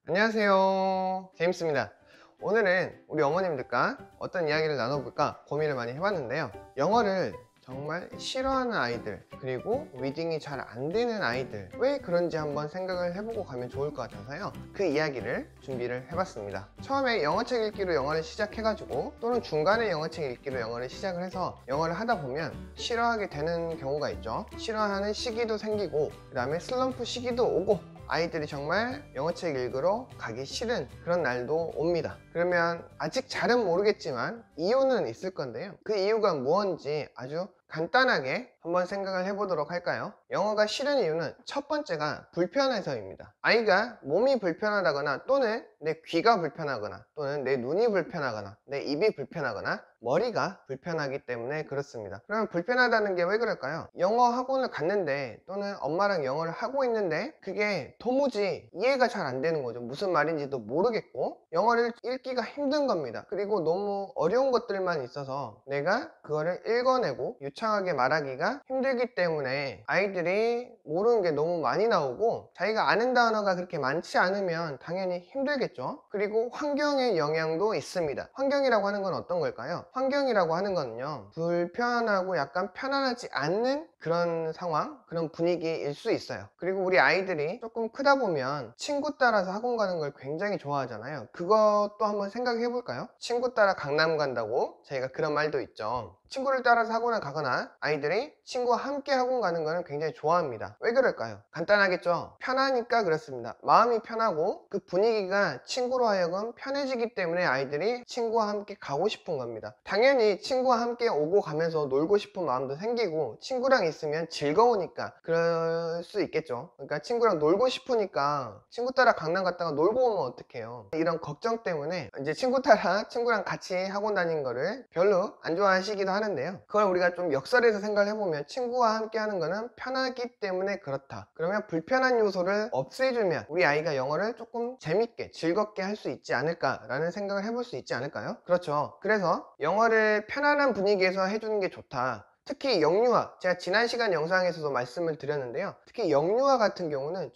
안녕하세요, 제임스입니다. 오늘은 우리 어머님들과 어떤 이야기를 나눠볼까 고민을 많이 해봤는데요. 영어를 정말 싫어하는 아이들, 그리고 리딩이 잘 안 되는 아이들, 왜 그런지 한번 생각을 해보고 가면 좋을 것 같아서요, 그 이야기를 준비를 해봤습니다. 처음에 영어책 읽기로 영어를 시작해가지고, 또는 중간에 영어책 읽기로 영어를 시작을 해서 영어를 하다 보면 싫어하게 되는 경우가 있죠. 싫어하는 시기도 생기고, 그 다음에 슬럼프 시기도 오고, 아이들이 정말 영어책 읽으러 가기 싫은 그런 날도 옵니다. 그러면 아직 잘은 모르겠지만 이유는 있을 건데요, 그 이유가 무엇인지 아주 간단하게 한번 생각을 해보도록 할까요? 영어가 싫은 이유는 첫 번째가 불편해서입니다. 아이가 몸이 불편하다거나, 또는 내 귀가 불편하거나, 또는 내 눈이 불편하거나, 내 입이 불편하거나, 머리가 불편하기 때문에 그렇습니다. 그러면 불편하다는 게 왜 그럴까요? 영어 학원을 갔는데, 또는 엄마랑 영어를 하고 있는데 그게 도무지 이해가 잘 안 되는 거죠. 무슨 말인지도 모르겠고 영어를 읽기가 힘든 겁니다. 그리고 너무 어려운 것들만 있어서 내가 그거를 읽어내고 유창하게 말하기가 힘들기 때문에 아이들이 모르는 게 너무 많이 나오고, 자기가 아는 단어가 그렇게 많지 않으면 당연히 힘들겠죠. 그리고 환경의 영향도 있습니다. 환경이라고 하는 건 어떤 걸까요? 환경이라고 하는 거는요, 불편하고 약간 편안하지 않는 그런 상황, 그런 분위기일 수 있어요. 그리고 우리 아이들이 조금 크다 보면 친구 따라서 학원 가는 걸 굉장히 좋아하잖아요. 그것도 한번 생각해 볼까요? 친구 따라 강남 간다고 저희가 그런 말도 있죠. 친구를 따라서 학원을 가거나 아이들이 친구와 함께 학원 가는 거는 굉장히 좋아합니다. 왜 그럴까요? 간단하겠죠? 편하니까 그렇습니다. 마음이 편하고 그 분위기가 친구로 하여금 편해지기 때문에 아이들이 친구와 함께 가고 싶은 겁니다. 당연히 친구와 함께 오고 가면서 놀고 싶은 마음도 생기고, 친구랑 있으면 즐거우니까 그럴 수 있겠죠. 그러니까 친구랑 놀고 싶으니까 친구 따라 강남 갔다가 놀고 오면 어떡해요. 이런 걱정 때문에 이제 친구 따라 친구랑 같이 학원 다닌 거를 별로 안 좋아하시기도 하는데요, 그걸 우리가 좀 역설해서 생각을 해보면 친구와 함께 하는 거는 편하기 때문에 그렇다. 그러면 불편한 요소를 없애주면 우리 아이가 영어를 조금 재밌게 즐겁게 할 수 있지 않을까 라는 생각을 해볼 수 있지 않을까요? 그렇죠. 그래서 영어를 편안한 분위기에서 해주는 게 좋다. 특히 영유아, 제가 지난 시간 영상에서도 말씀을 드렸는데요, 특히 영유아 같은 경우는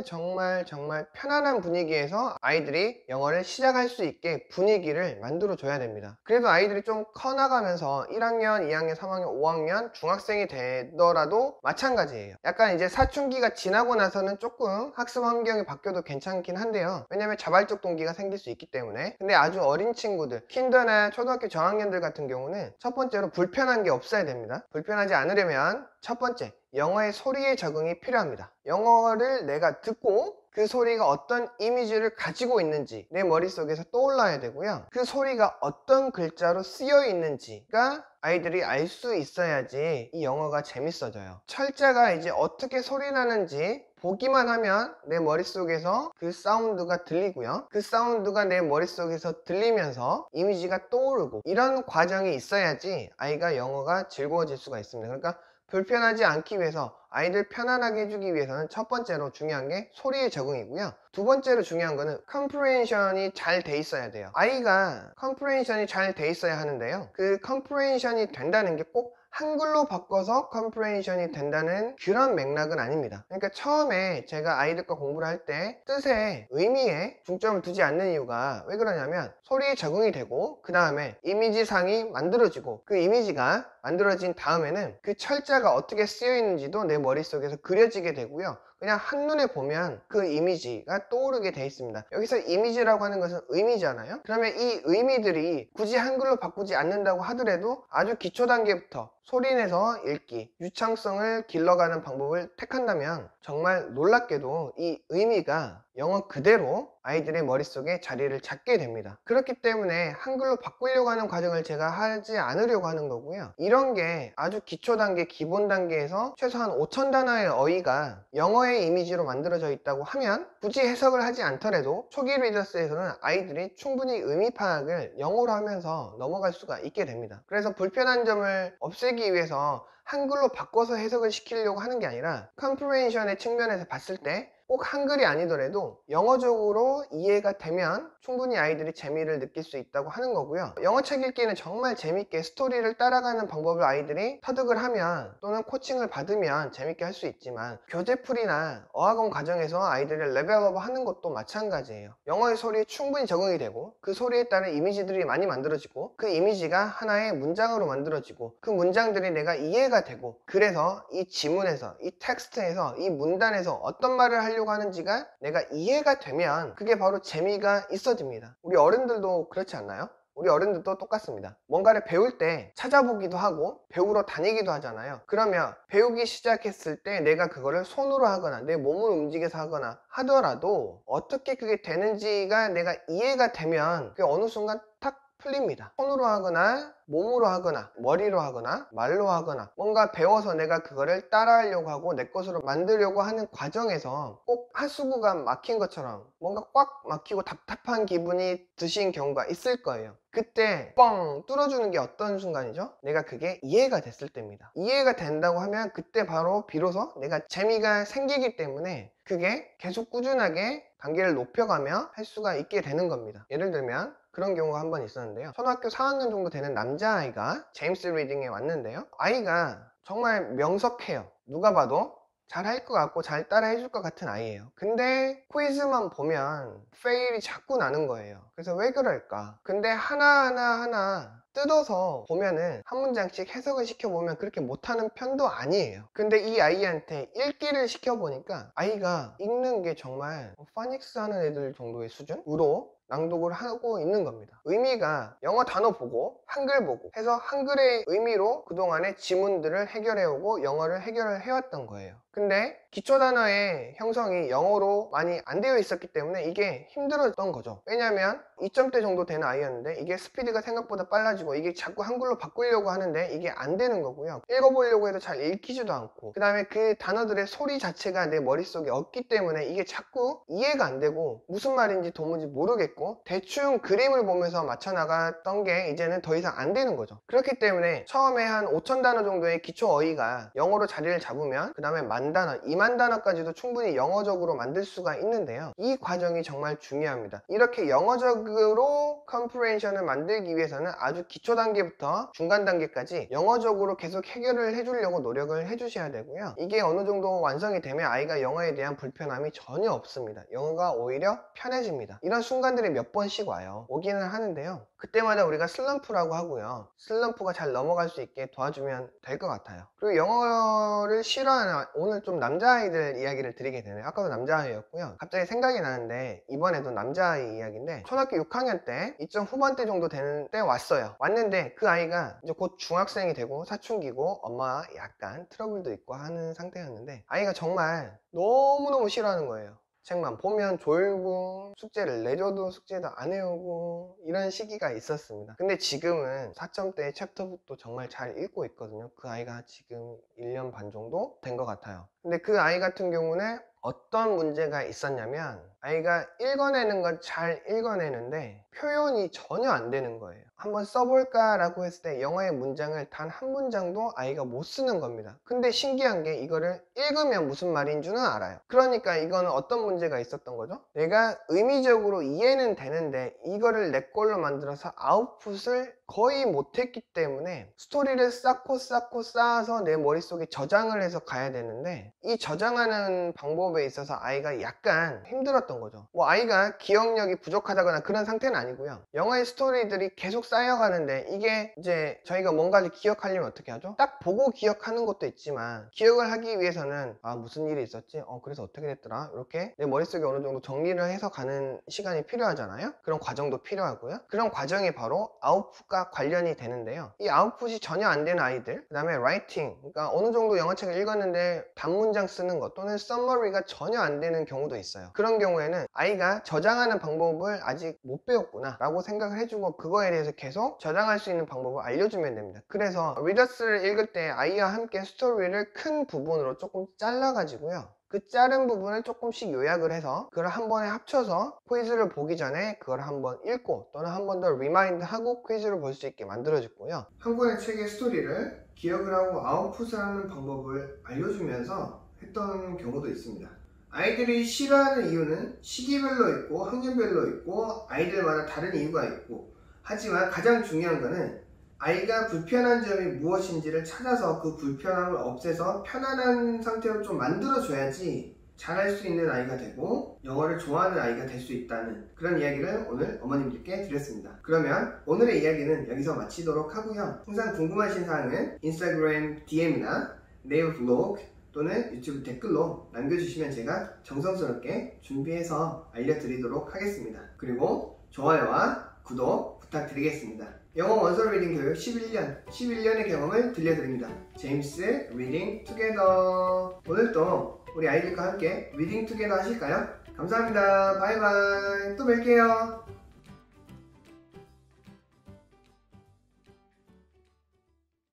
정말 편안한 분위기에서 아이들이 영어를 시작할 수 있게 분위기를 만들어 줘야 됩니다. 그래도 아이들이 좀 커나가면서 1학년, 2학년, 3학년, 5학년 중학생이 되더라도 마찬가지예요. 약간 이제 사춘기가 지나고 나서는 조금 학습 환경이 바뀌어도 괜찮긴 한데요, 왜냐면 자발적 동기가 생길 수 있기 때문에. 근데 아주 어린 친구들, 킨더나 초등학교 저학년들 같은 경우는 첫 번째로 불편한 게 없어야 됩니다. 불편하지 않으려면 첫 번째, 영어의 소리에 적응이 필요합니다. 영어를 내가 듣고 그 소리가 어떤 이미지를 가지고 있는지 내 머릿속에서 떠올라야 되고요, 그 소리가 어떤 글자로 쓰여 있는지가 아이들이 알 수 있어야지 이 영어가 재밌어져요. 철자가 이제 어떻게 소리 나는지 보기만 하면 내 머릿속에서 그 사운드가 들리고요, 그 사운드가 내 머릿속에서 들리면서 이미지가 떠오르고, 이런 과정이 있어야지 아이가 영어가 즐거워질 수가 있습니다. 그러니까 불편하지 않기 위해서, 아이들 편안하게 해주기 위해서는 첫 번째로 중요한 게 소리의 적응이고요, 두 번째로 중요한 거는 컴프레hension이 잘 돼 있어야 돼요. 아이가 컴프레hension이 잘 돼 있어야 하는데요, 그 컴프레hension이 된다는 게 꼭 한글로 바꿔서 컴프레hension이 된다는 그런 맥락은 아닙니다. 그러니까 처음에 제가 아이들과 공부를 할 때 뜻에, 의미에 중점을 두지 않는 이유가 왜 그러냐면, 소리에 적응이 되고 그 다음에 이미지상이 만들어지고, 그 이미지가 만들어진 다음에는 그 철자가 어떻게 쓰여 있는지도 내 머릿속에서 그려지게 되고요, 그냥 한눈에 보면 그 이미지가 떠오르게 돼 있습니다. 여기서 이미지라고 하는 것은 의미잖아요. 그러면 이 의미들이 굳이 한글로 바꾸지 않는다고 하더라도 아주 기초 단계부터 소리내서 읽기, 유창성을 길러가는 방법을 택한다면 정말 놀랍게도 이 의미가 영어 그대로 아이들의 머릿속에 자리를 잡게 됩니다. 그렇기 때문에 한글로 바꾸려고 하는 과정을 제가 하지 않으려고 하는 거고요, 이런 게 아주 기초 단계, 기본 단계에서 최소한 5,000단어의 어휘가 영어의 이미지로 만들어져 있다고 하면 굳이 해석을 하지 않더라도 초기 리더스에서는 아이들이 충분히 의미 파악을 영어로 하면서 넘어갈 수가 있게 됩니다. 그래서 불편한 점을 없애기 위해서 한글로 바꿔서 해석을 시키려고 하는 게 아니라 컴프레hension의 측면에서 봤을 때 꼭 한글이 아니더라도 영어적으로 이해가 되면 충분히 아이들이 재미를 느낄 수 있다고 하는 거고요. 영어책 읽기는 정말 재밌게 스토리를 따라가는 방법을 아이들이 터득을 하면 또는 코칭을 받으면 재밌게 할 수 있지만, 교재풀이나 어학원 과정에서 아이들을 레벨업 하는 것도 마찬가지예요. 영어의 소리에 충분히 적응이 되고 그 소리에 따른 이미지들이 많이 만들어지고 그 이미지가 하나의 문장으로 만들어지고 그 문장들이 내가 이해가 되고, 그래서 이 지문에서, 이 텍스트에서, 이 문단에서 어떤 말을 하려고 하는지가 내가 이해가 되면 그게 바로 재미가 있어집니다. 우리 어른들도 그렇지 않나요? 우리 어른들도 똑같습니다. 뭔가를 배울 때 찾아보기도 하고 배우러 다니기도 하잖아요. 그러면 배우기 시작했을 때 내가 그거를 손으로 하거나 내 몸을 움직여서 하거나 하더라도 어떻게 그게 되는지가 내가 이해가 되면 그게 어느 순간 탁 풀립니다. 손으로 하거나 몸으로 하거나 머리로 하거나 말로 하거나 뭔가 배워서 내가 그거를 따라하려고 하고 내 것으로 만들려고 하는 과정에서 꼭 하수구가 막힌 것처럼 뭔가 꽉 막히고 답답한 기분이 드신 경우가 있을 거예요. 그때 뻥 뚫어주는 게 어떤 순간이죠? 내가 그게 이해가 됐을 때입니다. 이해가 된다고 하면 그때 바로 비로소 내가 재미가 생기기 때문에 그게 계속 꾸준하게 단계를 높여가며 할 수가 있게 되는 겁니다. 예를 들면 그런 경우가 한 번 있었는데요. 초등학교 4학년 정도 되는 남자아이가 제임스 리딩에 왔는데요. 아이가 정말 명석해요. 누가 봐도 잘 할 것 같고 잘 따라 해줄 것 같은 아이예요. 근데 퀴즈만 보면 페일이 자꾸 나는 거예요. 그래서 왜 그럴까? 근데 하나하나 뜯어서 보면은 한 문장씩 해석을 시켜보면 그렇게 못하는 편도 아니에요. 근데 이 아이한테 읽기를 시켜보니까 아이가 읽는 게 정말 파닉스 하는 애들 정도의 수준으로 낭독을 하고 있는 겁니다. 의미가 영어 단어 보고 한글 보고 해서 한글의 의미로 그동안의 지문들을 해결해오고 영어를 해결을 해왔던 거예요. 근데 기초 단어의 형성이 영어로 많이 안 되어 있었기 때문에 이게 힘들었던 거죠. 왜냐면 2점대 정도 되는 아이였는데 이게 스피드가 생각보다 빨라지고 이게 자꾸 한글로 바꾸려고 하는데 이게 안 되는 거고요. 읽어보려고 해도 잘 읽히지도 않고, 그 다음에 그 단어들의 소리 자체가 내 머릿속에 없기 때문에 이게 자꾸 이해가 안 되고 무슨 말인지 도무지 모르겠고 대충 그림을 보면서 맞춰 나갔던 게 이제는 더 이상 안 되는 거죠. 그렇기 때문에 처음에 한 5천 단어 정도의 기초 어휘가 영어로 자리를 잡으면 그 다음에 10,000단어, 20,000단어까지도 충분히 영어적으로 만들 수가 있는데요. 이 과정이 정말 중요합니다. 이렇게 영어적으로 컴프레hen션을 만들기 위해서는 아주 기초 단계부터 중간 단계까지 영어적으로 계속 해결을 해주려고 노력을 해주셔야 되고요. 이게 어느 정도 완성이 되면 아이가 영어에 대한 불편함이 전혀 없습니다. 영어가 오히려 편해집니다. 이런 순간들이 몇 번씩 와요. 오기는 하는데요. 그때마다 우리가 슬럼프라고 하고요. 슬럼프가 잘 넘어갈 수 있게 도와주면 될 것 같아요. 그리고 영어를 싫어하는, 오늘 좀 남자아이들 이야기를 드리게 되네요. 아까도 남자아이였고요. 갑자기 생각이 나는데 이번에도 남자아이 이야기인데 초등학교 6학년 때 2점 후반대 정도 되는 때 왔어요. 왔는데 그 아이가 이제 곧 중학생이 되고 사춘기고 엄마와 약간 트러블도 있고 하는 상태였는데 아이가 정말 너무너무 싫어하는 거예요. 책만 보면 졸고 숙제를 내줘도 숙제도 안 해오고 이런 시기가 있었습니다. 근데 지금은 4점대 챕터북도 정말 잘 읽고 있거든요. 그 아이가 지금 1년 반 정도 된 것 같아요. 근데 그 아이 같은 경우는 어떤 문제가 있었냐면 아이가 읽어내는 건 잘 읽어내는데 표현이 전혀 안 되는 거예요. 한번 써볼까 라고 했을 때 영어의 문장을 단 한 문장도 아이가 못 쓰는 겁니다. 근데 신기한 게 이거를 읽으면 무슨 말인 줄은 알아요. 그러니까 이거는 어떤 문제가 있었던 거죠? 내가 의미적으로 이해는 되는데 이거를 내 걸로 만들어서 아웃풋을 거의 못했기 때문에 스토리를 쌓아서 내 머릿속에 저장을 해서 가야 되는데 이 저장하는 방법에 있어서 아이가 약간 힘들었던 거죠. 뭐 아이가 기억력이 부족하다거나 그런 상태는 아니고요. 영어의 스토리들이 계속 쌓여가는데 이게 이제 저희가 뭔가를 기억하려면 어떻게 하죠? 딱 보고 기억하는 것도 있지만 기억을 하기 위해서는 아 무슨 일이 있었지? 그래서 어떻게 됐더라? 이렇게 내 머릿속에 어느 정도 정리를 해서 가는 시간이 필요하잖아요. 그런 과정도 필요하고요. 그런 과정이 바로 아웃풋과 관련이 되는데요. 이 아웃풋이 전혀 안 되는 아이들, 그 다음에 라이팅, 그러니까 어느 정도 영어책을 읽었는데 단문장 쓰는 것 또는 서머리가 전혀 안 되는 경우도 있어요. 그런 경우에는 아이가 저장하는 방법을 아직 못 배웠구나 라고 생각을 해주고 그거에 대해서 계속 저장할 수 있는 방법을 알려주면 됩니다. 그래서 리더스를 읽을 때 아이와 함께 스토리를 큰 부분으로 조금 잘라 가지고요, 그 자른 부분을 조금씩 요약을 해서 그걸 한 번에 합쳐서 퀴즈를 보기 전에 그걸 한번 읽고 또는 한 번 더 리마인드 하고 퀴즈를 볼 수 있게 만들어줬고요. 한 권의 책의 스토리를 기억을 하고 아웃풋을 하는 방법을 알려주면서 했던 경우도 있습니다. 아이들이 싫어하는 이유는 시기별로 있고 학년별로 있고 아이들마다 다른 이유가 있고, 하지만 가장 중요한 거는 아이가 불편한 점이 무엇인지를 찾아서 그 불편함을 없애서 편안한 상태로 좀 만들어줘야지 잘할 수 있는 아이가 되고 영어를 좋아하는 아이가 될 수 있다는 그런 이야기를 오늘 어머님들께 드렸습니다. 그러면 오늘의 이야기는 여기서 마치도록 하고요. 항상 궁금하신 사항은 인스타그램 DM이나 네일 블로그 또는 유튜브 댓글로 남겨주시면 제가 정성스럽게 준비해서 알려드리도록 하겠습니다. 그리고 좋아요와 구독 부탁드리겠습니다. 영어 원서 리딩 교육 11년의 경험을 들려드립니다. 제임스 리딩 투게더. 오늘도 우리 아이들과 함께 리딩 투게더 하실까요? 감사합니다. 바이바이. 또 뵐게요.